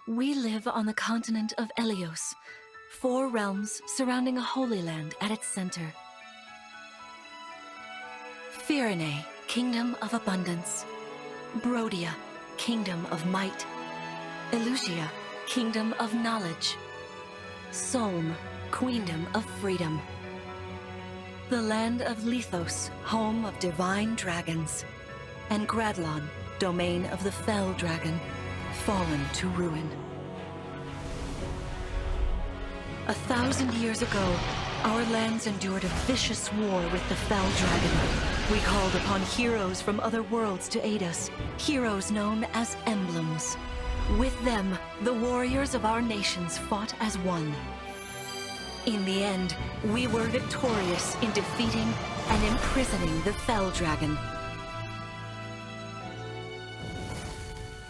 We live on the continent of Elios, 4 realms surrounding a holy land at its center. Firene, Kingdom of Abundance. Brodia, Kingdom of Might. Elusia, Kingdom of Knowledge. Solm, Queendom of Freedom. The land of Lithos, home of divine dragons. And Gradlon, domain of the fell dragon, fallen to ruin. 1,000 years ago, our lands endured a vicious war with the fell dragon. We called upon heroes from other worlds to aid us, heroes known as emblems. With them, the warriors of our nations fought as one. In the end, we were victorious in defeating and imprisoning the fell dragon.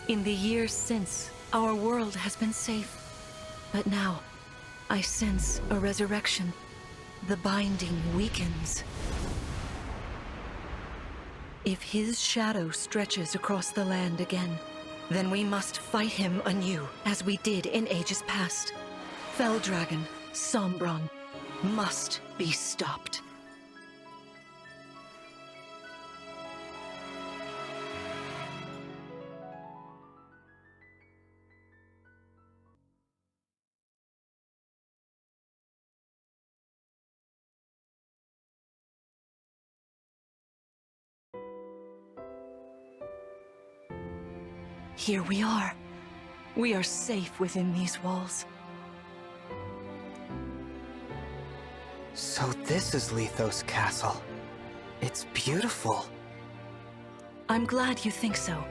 In the years since, our world has been safe. But now, I sense a resurrection. The binding weakens. If his shadow stretches across the land again, then we must fight him anew, as we did in ages past. Fell Dragon, Sombron, must be stopped. Here we are. We are safe within these walls. So this is Lithos Castle. It's beautiful. I'm glad you think so.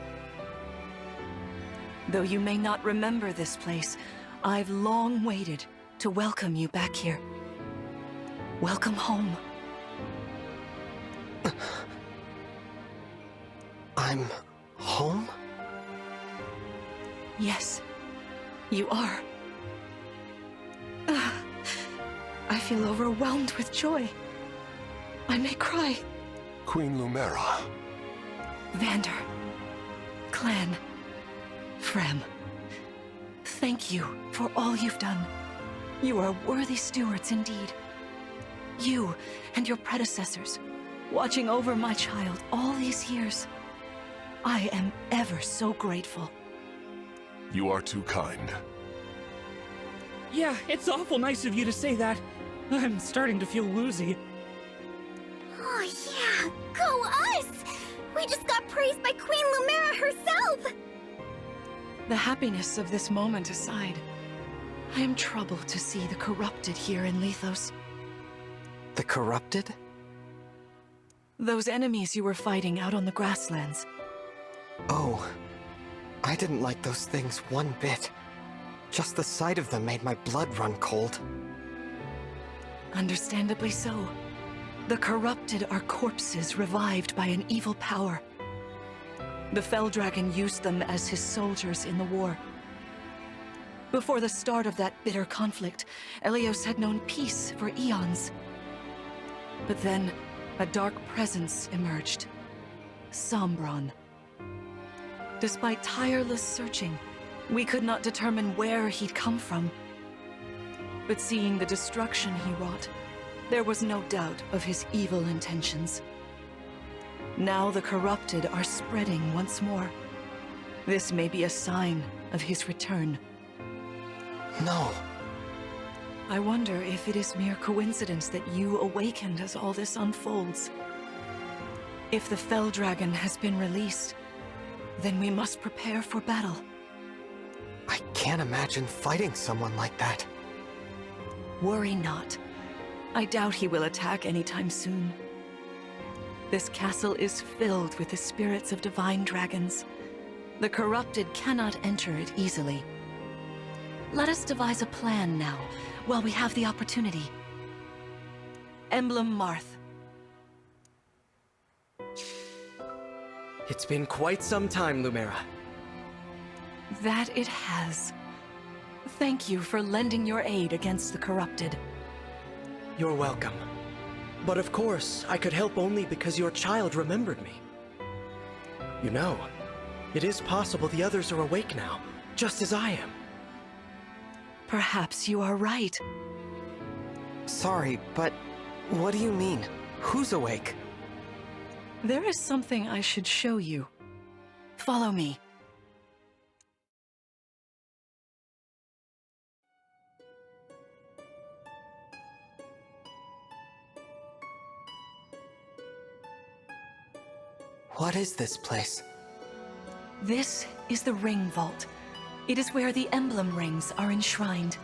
Though you may not remember this place, I've long waited to welcome you back here. Welcome home. I'm home? Yes, you are. I feel overwhelmed with joy. I may cry. Queen Lumera. Vander, Clan, Frem, thank you for all you've done. You are worthy stewards indeed. You and your predecessors, watching over my child all these years. I am ever so grateful. You are too kind. Yeah, it's awful nice of you to say that. I'm starting to feel woozy. Oh yeah, go us! We just got praised by Queen Lumera herself! The happiness of this moment aside, I am troubled to see the corrupted here in Lithos. The corrupted? Those enemies you were fighting out on the grasslands. Oh, I didn't like those things one bit. Just the sight of them made my blood run cold. Understandably so. The corrupted are corpses revived by an evil power. The Fell Dragon used them as his soldiers in the war. Before the start of that bitter conflict, Elios had known peace for eons. But then, a dark presence emerged. Sombron. Despite tireless searching, we could not determine where he'd come from. But seeing the destruction he wrought, there was no doubt of his evil intentions. Now the corrupted are spreading once more. This may be a sign of his return. No. I wonder if it is mere coincidence that you awakened as all this unfolds. If the Fell Dragon has been released, then we must prepare for battle. I can't imagine fighting someone like that. Worry not. I doubt he will attack anytime soon. This castle is filled with the spirits of divine dragons. The corrupted cannot enter it easily. Let us devise a plan now, while we have the opportunity. Emblem Marth. It's been quite some time, Lumera. That it has. Thank you for lending your aid against the corrupted. You're welcome. But of course, I could help only because your child remembered me. You know, it is possible the others are awake now, just as I am. Perhaps you are right. Sorry, but what do you mean? Who's awake? There is something I should show you. Follow me. What is this place? This is the Ring Vault. It is where the emblem rings are enshrined.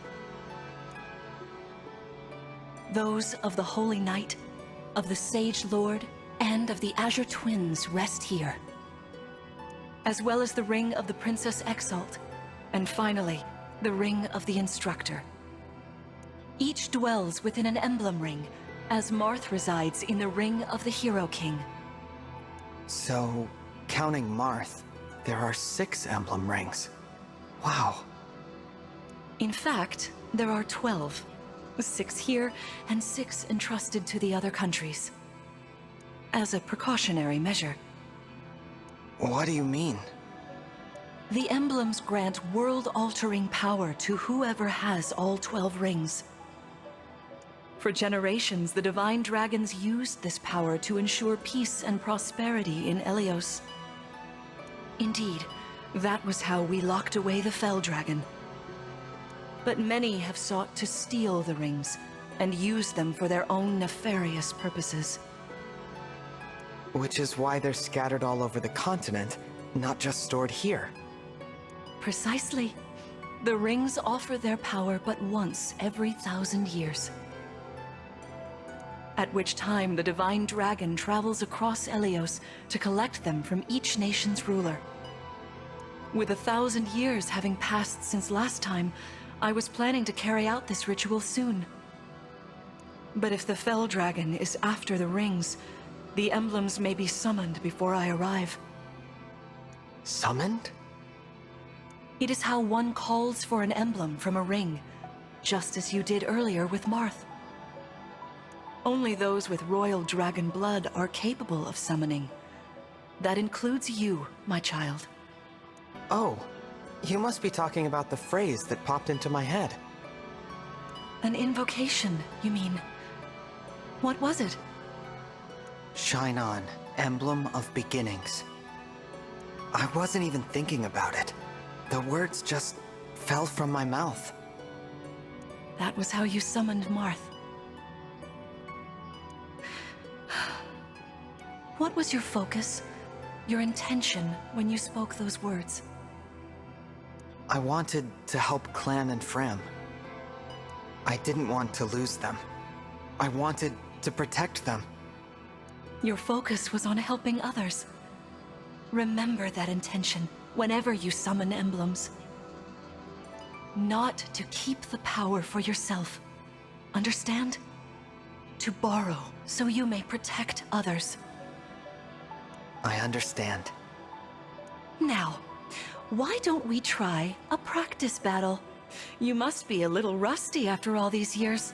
Those of the Holy Knight, of the Sage Lord, and of the Azure Twins rest here. As well as the Ring of the Princess Exalt, and finally, the Ring of the Instructor. Each dwells within an emblem ring, as Marth resides in the Ring of the Hero King. So, counting Marth, there are 6 emblem rings. Wow. In fact, there are 12. 6 here, and 6 entrusted to the other countries. As a precautionary measure. What do you mean? The emblems grant world-altering power to whoever has all 12 rings. For generations, the Divine Dragons used this power to ensure peace and prosperity in Elios. Indeed, that was how we locked away the Fell Dragon. But many have sought to steal the rings and use them for their own nefarious purposes. Which is why they're scattered all over the continent, not just stored here. Precisely. The rings offer their power but once every 1,000 years. At which time the Divine Dragon travels across Elios to collect them from each nation's ruler. With 1,000 years having passed since last time, I was planning to carry out this ritual soon. But if the Fell Dragon is after the rings, the emblems may be summoned before I arrive. Summoned? It is how one calls for an emblem from a ring, just as you did earlier with Marth. Only those with royal dragon blood are capable of summoning. That includes you, my child. Oh, you must be talking about the phrase that popped into my head. An invocation, you mean? What was it? Shine on, emblem of beginnings. I wasn't even thinking about it. The words just fell from my mouth. That was how you summoned Marth. What was your focus, your intention when you spoke those words? I wanted to help Clan and Fram. I didn't want to lose them. I wanted to protect them. Your focus was on helping others. Remember that intention whenever you summon emblems. Not to keep the power for yourself. Understand? To borrow so you may protect others. I understand. Now, why don't we try a practice battle? You must be a little rusty after all these years.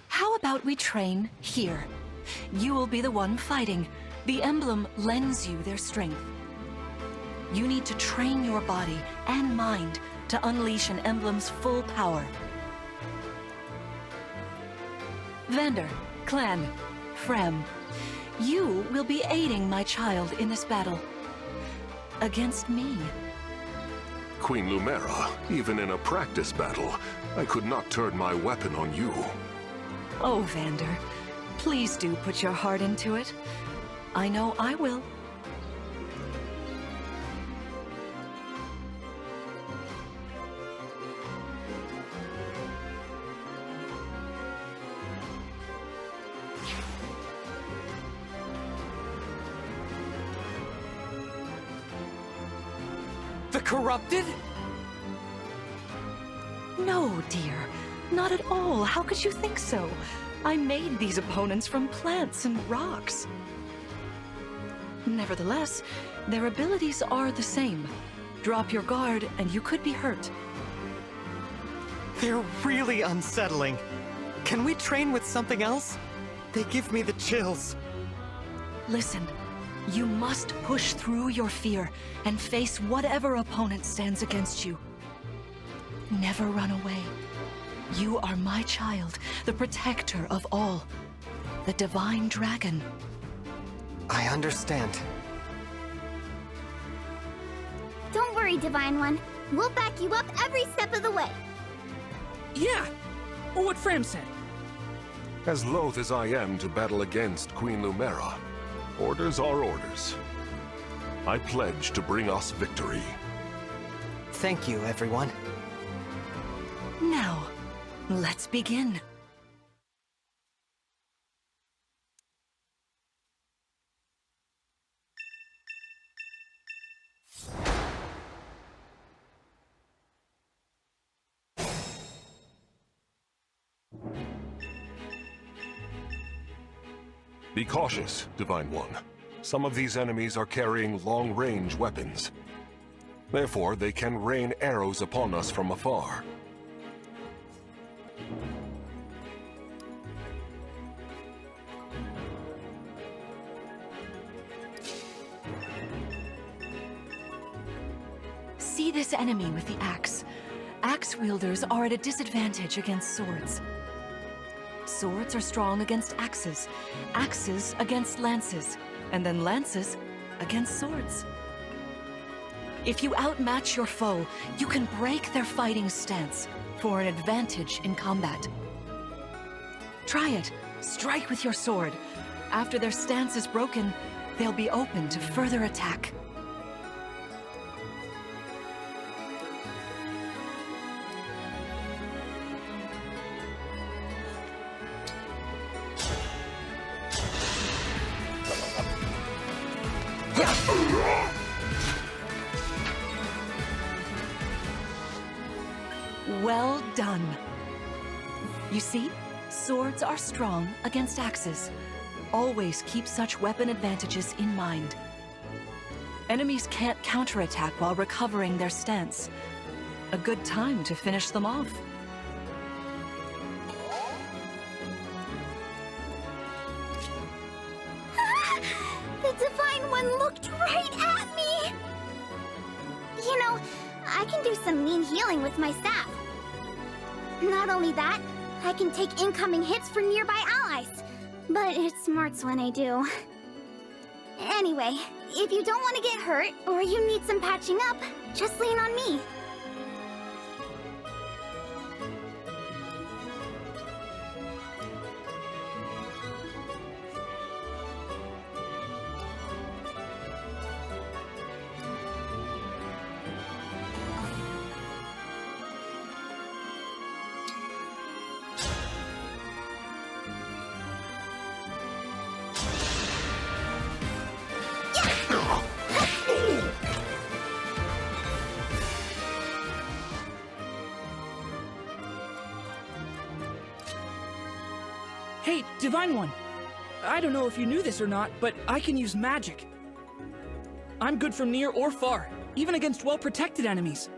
How about we train here? You will be the one fighting. The emblem lends you their strength. You need to train your body and mind to unleash an emblem's full power. Vander, Clan, Frem, you will be aiding my child in this battle. Against me. Queen Lumera, even in a practice battle, I could not turn my weapon on you. Oh, Vander, please do put your heart into it. I know I will. The corrupted? No, dear. Not at all. How could you think so? I made these opponents from plants and rocks. Nevertheless, their abilities are the same. Drop your guard and you could be hurt. They're really unsettling. Can we train with something else? They give me the chills. Listen, You must push through your fear and face whatever opponent stands against you. Never run away. You are my child, the protector of all. The Divine Dragon. I understand. Don't worry, Divine One. We'll back you up every step of the way. Yeah! What Fram said. As loath as I am to battle against Queen Lumera, orders are orders. I pledge to bring us victory. Thank you, everyone. Now, let's begin. Be cautious, Divine One. Some of these enemies are carrying long-range weapons. Therefore, they can rain arrows upon us from afar. See this enemy with the axe. Axe wielders are at a disadvantage against swords. Swords are strong against axes, axes against lances, and then lances against swords. If you outmatch your foe, you can break their fighting stance for an advantage in combat. Try it. Strike with your sword. After their stance is broken, they'll be open to further attack. Well done. You see, swords are strong against axes. Always keep such weapon advantages in mind. Enemies can't counterattack while recovering their stance. A good time to finish them off. The Divine One looked right at me! You know, I can do some mean healing with my staff. Not only that, I can take incoming hits for nearby allies. But it smarts when I do. Anyway, if you don't want to get hurt, or you need some patching up, just lean on me. Hey, Divine One! I don't know if you knew this or not, but I can use magic. I'm good from near or far, even against well-protected enemies.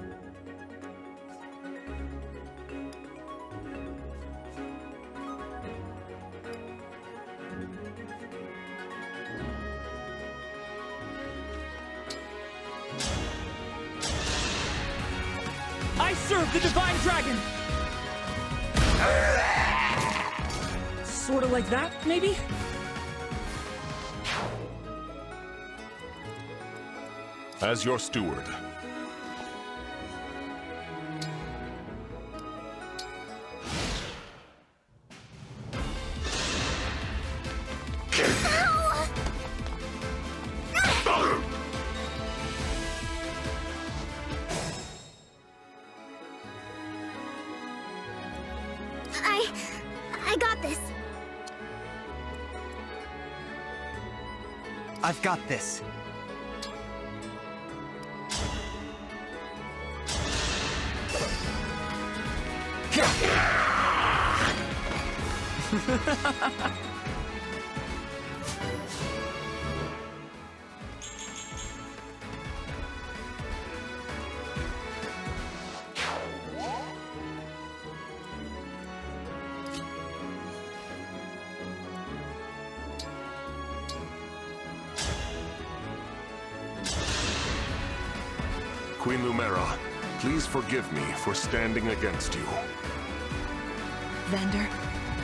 I serve the Divine Dragon! Sorta like that, maybe? As your steward. I got this. I've got this. Queen Lumera, please forgive me for standing against you. Vander,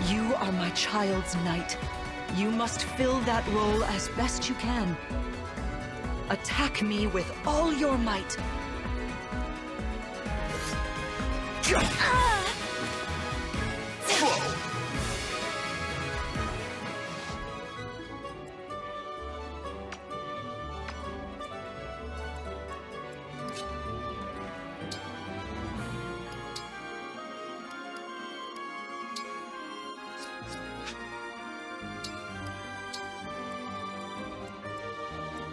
you are my child's knight. You must fill that role as best you can. Attack me with all your might.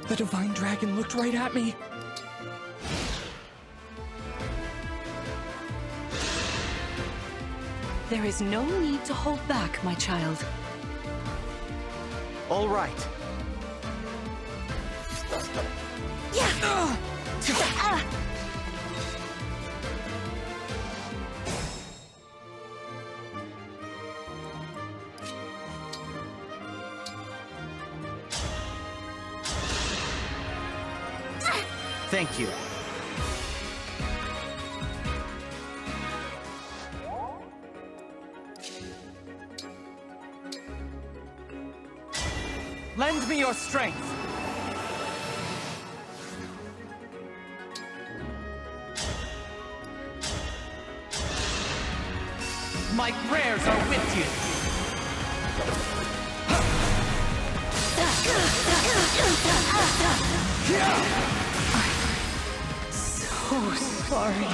The Divine Dragon looked right at me. There is no need to hold back, my child. All right. Thank you. Lend me your strength. My prayers are with you. So sorry.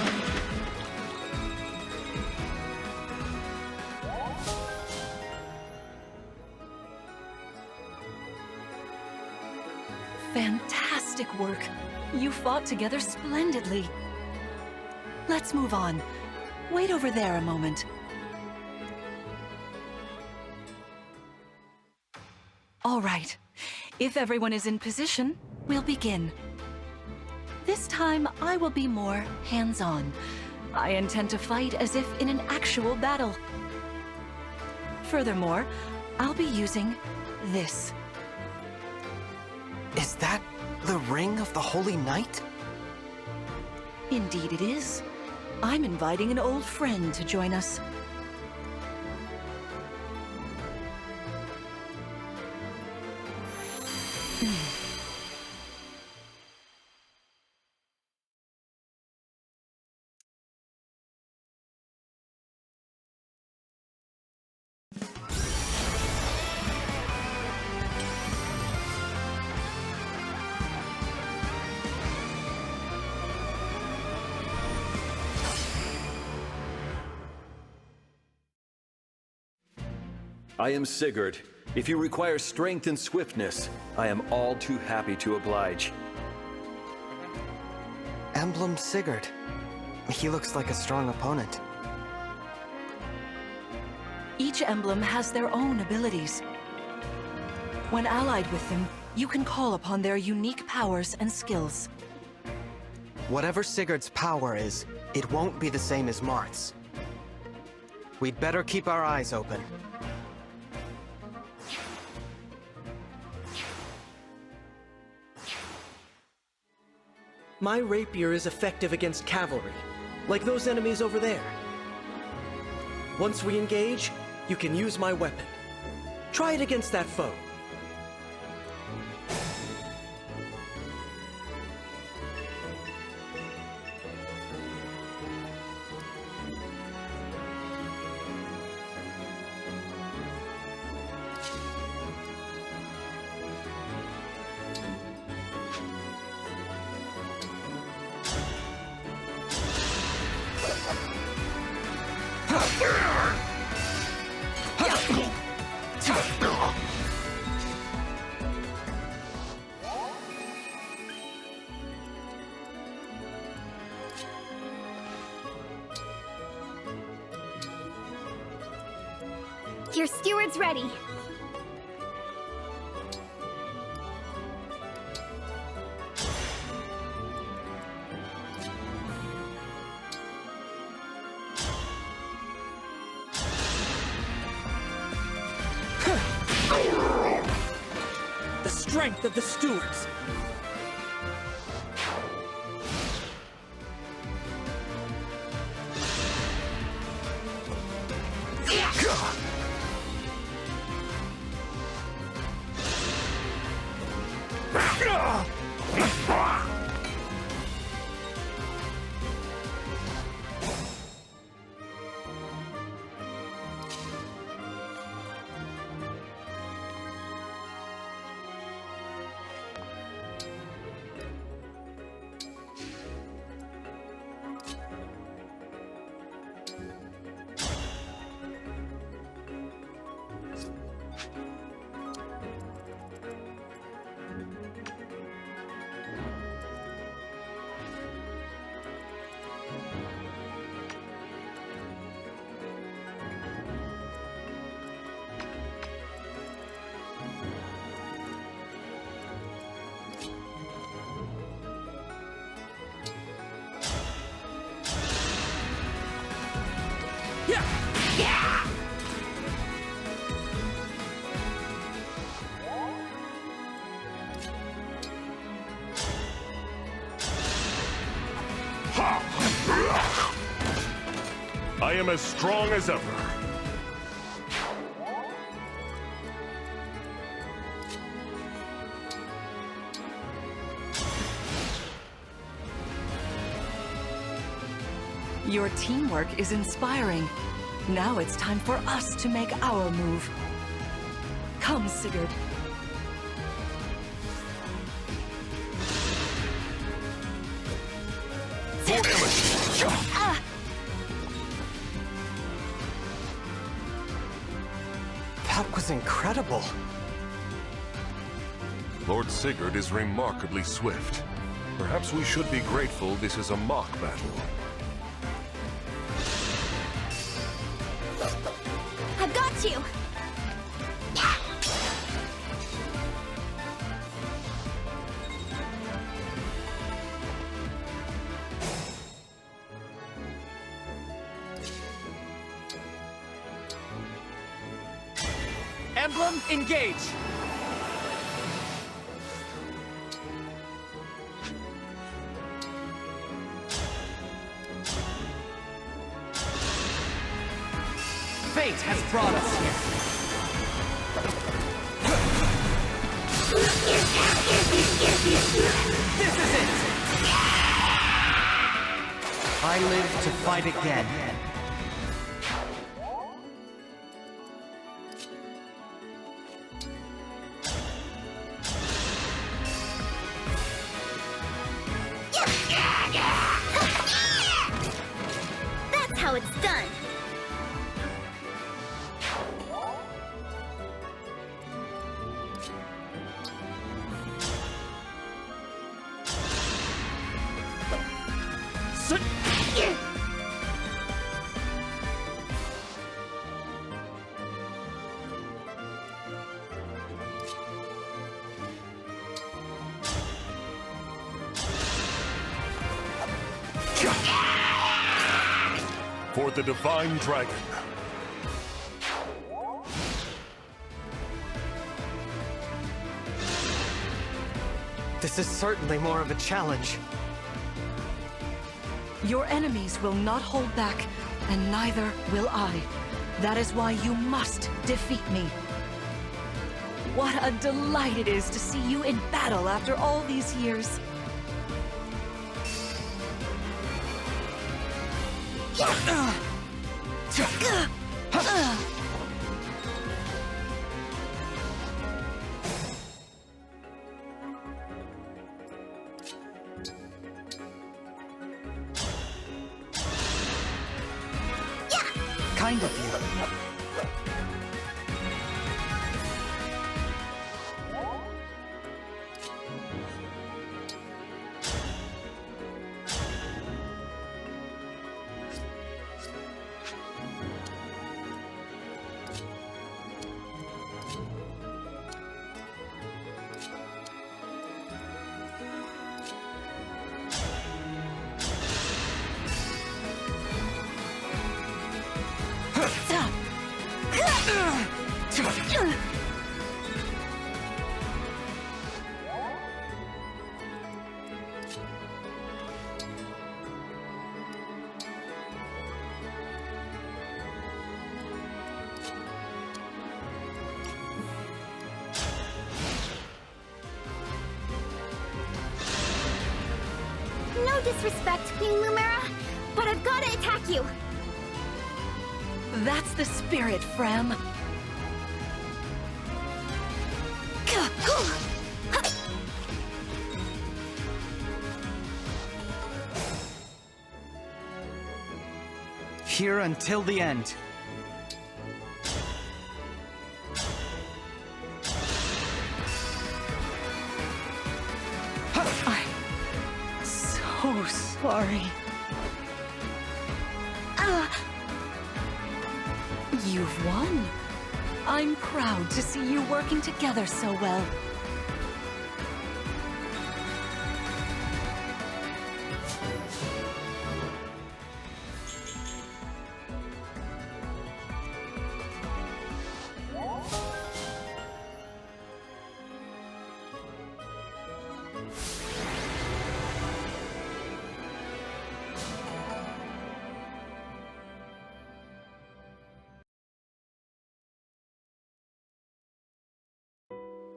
Fantastic work. You fought together splendidly. Let's move on. Wait over there a moment. All right. If everyone is in position, we'll begin. This time, I will be more hands-on. I intend to fight as if in an actual battle. Furthermore, I'll be using this. Is that the Ring of the Holy Knight? Indeed it is. I'm inviting an old friend to join us. I am Sigurd. If you require strength and swiftness, I am all too happy to oblige. Emblem Sigurd. He looks like a strong opponent. Each emblem has their own abilities. When allied with them, you can call upon their unique powers and skills. Whatever Sigurd's power is, it won't be the same as Marth's. We'd better keep our eyes open. My rapier is effective against cavalry, like those enemies over there. Once we engage, you can use my weapon. Try it against that foe. Your steward's ready. The strength of the stewards. I am as strong as ever. Your teamwork is inspiring. Now it's time for us to make our move. Come, Sigurd. That was incredible. Lord Sigurd is remarkably swift. Perhaps we should be grateful this is a mock battle. I've got you! Emblem Engage! Fate has brought us here. This is it! I live to fight again. That's how it's done! For the Divine Dragon. This is certainly more of a challenge. Your enemies will not hold back, and neither will I. That is why you must defeat me. What a delight it is to see you in battle after all these years. Kind of you. No disrespect, Queen Lumera, but I've gotta attack you! That's the spirit, Fram. Here until the end. I'm so sorry. You've won. I'm proud to see you working together so well.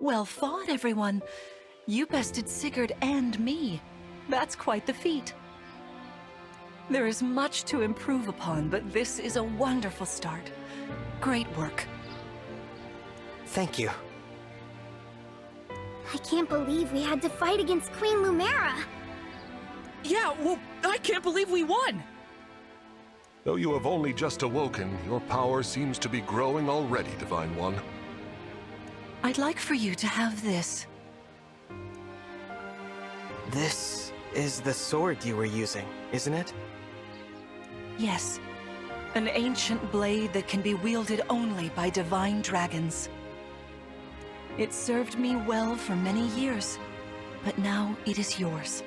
Well fought, everyone. You bested Sigurd and me. That's quite the feat. There is much to improve upon, but this is a wonderful start. Great work. Thank you. I can't believe we had to fight against Queen Lumera. Yeah, well, I can't believe we won! Though you have only just awoken, your power seems to be growing already, Divine One. I'd like for you to have this. This is the sword you were using, isn't it? Yes. An ancient blade that can be wielded only by divine dragons. It served me well for many years, but now it is yours.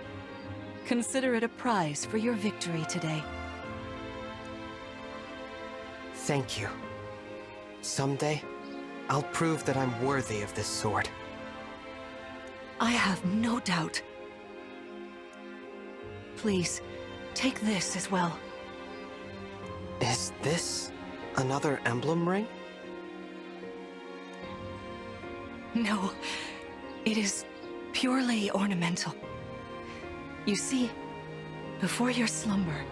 Consider it a prize for your victory today. Thank you. Someday, I'll prove that I'm worthy of this sword. I have no doubt. Please, take this as well. Is this another emblem ring? No, it is purely ornamental. You see, before your slumber,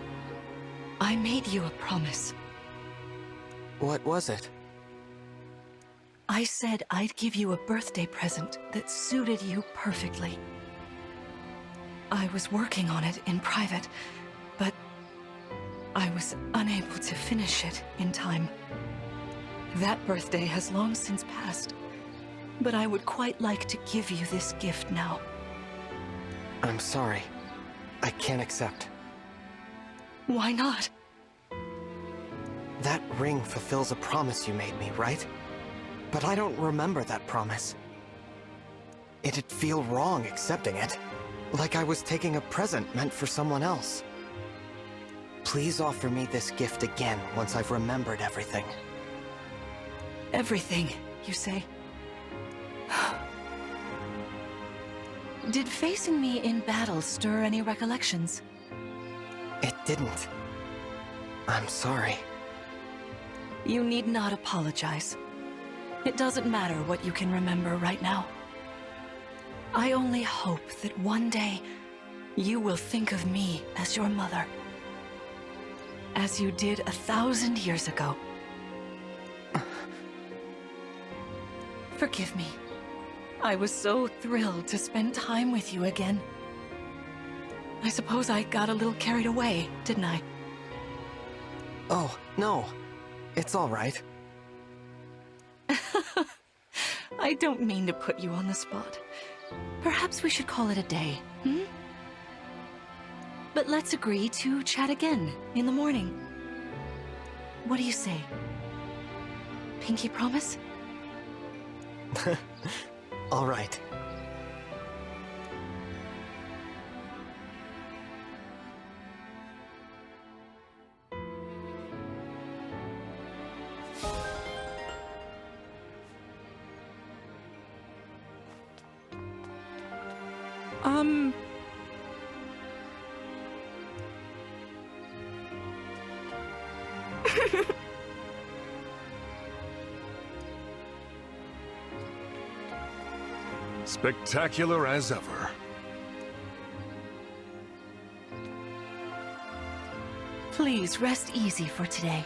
I made you a promise. What was it? I said I'd give you a birthday present that suited you perfectly. I was working on it in private, but I was unable to finish it in time. That birthday has long since passed, but I would quite like to give you this gift now. I'm sorry. I can't accept. Why not? That ring fulfills a promise you made me, right? But I don't remember that promise. It'd feel wrong accepting it, like I was taking a present meant for someone else. Please offer me this gift again once I've remembered everything. Everything, you say? Did facing me in battle stir any recollections? It didn't. I'm sorry. You need not apologize. It doesn't matter what you can remember right now. I only hope that one day you will think of me as your mother, as you did 1,000 years ago. Forgive me. I was so thrilled to spend time with you again. I suppose I got a little carried away, didn't I? Oh, no. It's all right. I don't mean to put you on the spot. Perhaps we should call it a day, hmm? But let's agree to chat again in the morning. What do you say? Pinky promise? All right. Spectacular as ever. Please rest easy for today.